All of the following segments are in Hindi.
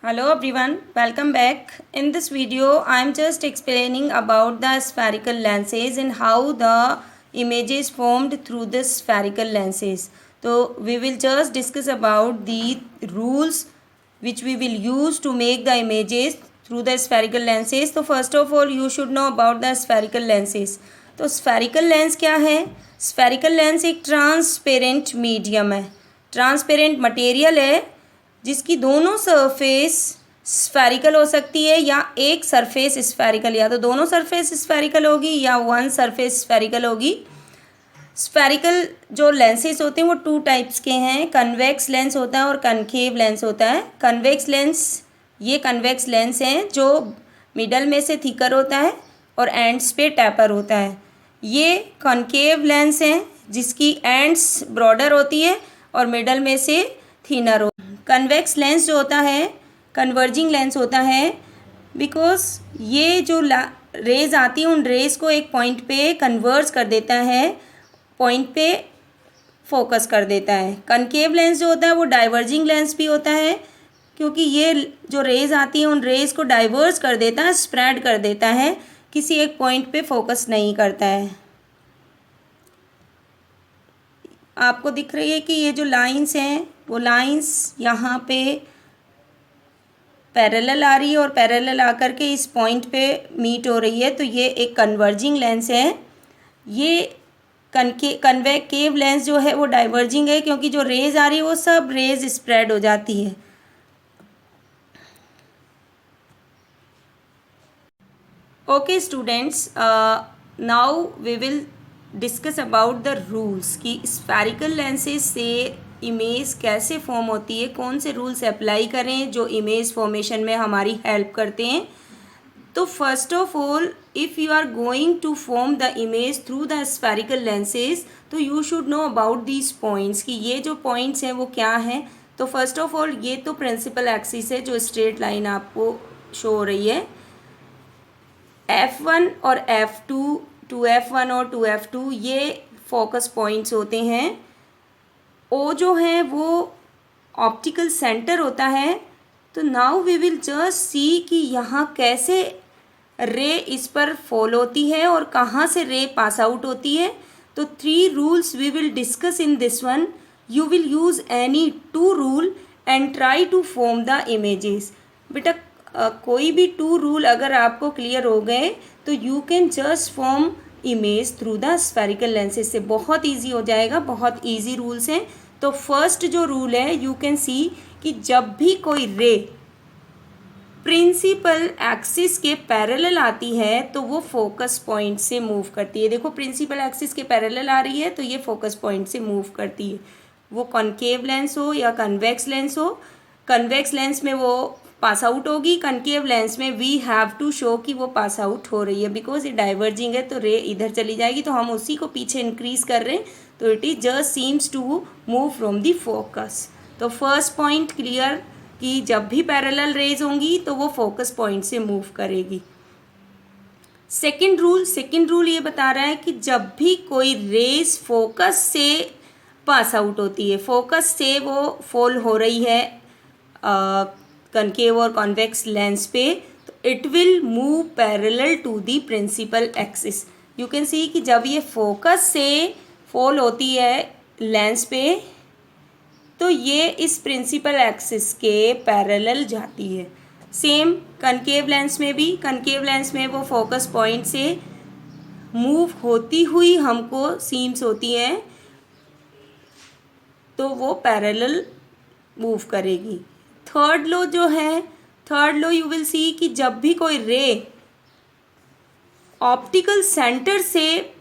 Hello everyone, welcome back. In this video, I am just explaining about the spherical lenses and how the images formed through the spherical lenses. So we will just discuss about the rules which we will use to make the images through the spherical lenses. तो first of all you should know about the spherical lenses. तो spherical lens क्या है? Spherical lens एक transparent medium है, transparent material है जिसकी दोनों सरफेस स्फेरिकल हो सकती है या एक सरफेस स्फेरिकल, या तो दोनों सरफेस स्फेरिकल होगी या वन सरफेस स्फेरिकल होगी। स्फेरिकल जो लेंसेज होते हैं वो टू टाइप्स के हैं, कन्वेक्स लेंस होता है और कनकेव लेंस होता है। कन्वेक्स लेंस, ये कन्वेक्स लेंस हैं जो मिडल में से थिकर होता है और एंड्स पे टैपर होता है। ये कनकेव लेंस हैं जिसकी एंड्स ब्रॉडर होती है और मिडल में से थिनर होती है। कन्वेक्स लेंस जो होता है कन्वर्जिंग लेंस होता है, बिकॉज ये जो रेज आती है उन रेज को एक पॉइंट पे कन्वर्ज कर देता है, पॉइंट पे फोकस कर देता है। कनकेव लेंस जो होता है वो डाइवर्जिंग लेंस भी होता है, क्योंकि ये जो रेज आती है उन रेज को डाइवर्ज कर देता है, स्प्रेड कर देता है, किसी एक पॉइंट पे फोकस नहीं करता है। आपको दिख रही है कि ये जो लाइंस हैं वो लाइंस यहाँ पे पैरेलल आ रही है और पैरेलल आकर के इस पॉइंट पे मीट हो रही है, तो ये एक कन्वर्जिंग लेंस है। ये कन्वेक्टिव लेंस जो है वो डाइवर्जिंग है, क्योंकि जो रेज आ रही है वो सब रेज स्प्रेड हो जाती है। Okay students, now we will discuss about the rules कि स्फेरिकल लेंसेज से इमेज कैसे फॉर्म होती है, कौन से रूल्स अप्लाई करें जो इमेज फॉर्मेशन में हमारी हेल्प करते हैं। तो first of all, if you are going to form the image through the spherical lenses, तो you should know about these points कि ये जो पॉइंट्स हैं वो क्या हैं। तो फर्स्ट ऑफ ऑल ये तो प्रिंसिपल एक्सिस है जो स्ट्रेट लाइन आपको शो हो रही है। F1 और F2, 2F1 और 2F2 ये फोकस पॉइंट्स होते हैं। ओ जो है वो ऑप्टिकल सेंटर होता है। तो now we will just see कि यहाँ कैसे रे इस पर फॉल होती है और कहाँ से रे पास आउट होती है। तो 3 rules we will discuss in this one. You will use any 2 rule and try to form the images. बेटा कोई भी 2 रूल अगर आपको क्लियर हो गए तो you can just form image through the spherical lenses से बहुत इजी हो जाएगा। बहुत इजी रूल्स हैं। तो फर्स्ट जो रूल है, यू कैन सी कि जब भी कोई रे प्रिंसिपल एक्सिस के पैरेलल आती है तो वो फोकस पॉइंट से मूव करती है। देखो प्रिंसिपल एक्सिस के पैरेलल आ रही है तो ये फोकस पॉइंट से मूव करती है, वो कॉनकेव लेंस हो या कन्वेक्स लेंस हो। कन्वेक्स लेंस में वो पास आउट होगी, कनकेव लेंस में वी हैव टू शो कि वो पास आउट हो रही है, बिकॉज ये डाइवर्जिंग है तो रे इधर चली जाएगी, तो हम उसी को पीछे इंक्रीज कर रहे हैं, तो it is just seems to move from the focus. तो फर्स्ट पॉइंट क्लियर कि जब भी पैरेलल रेज होंगी तो वो फोकस पॉइंट से मूव करेगी। सेकेंड रूल ये बता रहा है कि जब भी कोई रेज फोकस से पास आउट होती है, फोकस से वो फॉल हो रही है कनकेव और कॉन्वेक्स लेंस पे, तो it will move parallel to the principal axis. You can see कि जब ये फोकस से फॉल होती है लेंस पे तो ये इस प्रिंसिपल एक्सिस के पैरेलल जाती है। सेम कनकेव लेंस में भी, कनकेव लेंस में वो फोकस पॉइंट से मूव होती हुई हमको सीम्स होती है तो वो पैरेलल मूव करेगी। थर्ड लॉ जो है, third law you will see कि जब भी कोई रे ऑप्टिकल सेंटर से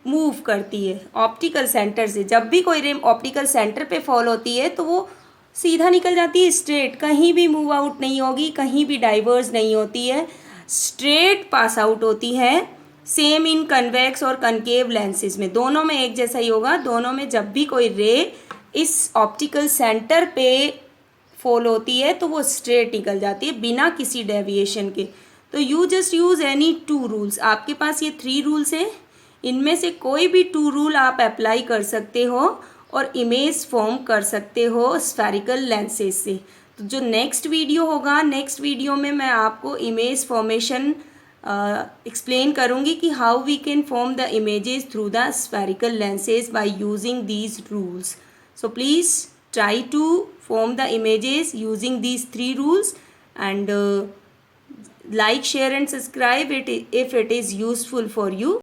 मूव करती है, ऑप्टिकल सेंटर से जब भी कोई रे ऑप्टिकल सेंटर पे फॉल होती है तो वो सीधा निकल जाती है स्ट्रेट, कहीं भी मूव आउट नहीं होगी, कहीं भी डाइवर्स नहीं होती है, स्ट्रेट पास आउट होती है। सेम इन कन्वेक्स और कनकेव लेंसेज में, दोनों में एक जैसा ही होगा। दोनों में जब भी कोई रे इस ऑप्टिकल सेंटर पे फॉल होती है तो वो स्ट्रेट निकल जाती है बिना किसी डेविएशन के। तो you just use any 2 rules. आपके पास ये 3 रूल्स हैं, इनमें से कोई भी 2 रूल आप अप्लाई कर सकते हो और इमेज फॉर्म कर सकते हो स्फेरिकल लेंसेज से। तो जो नेक्स्ट वीडियो होगा, नेक्स्ट वीडियो में मैं आपको इमेज फॉर्मेशन एक्सप्लेन करूँगी कि how we can form the images through the spherical lenses by using these rules. So please try to form the images using these 3 rules, and like, share and subscribe it if it is useful for you.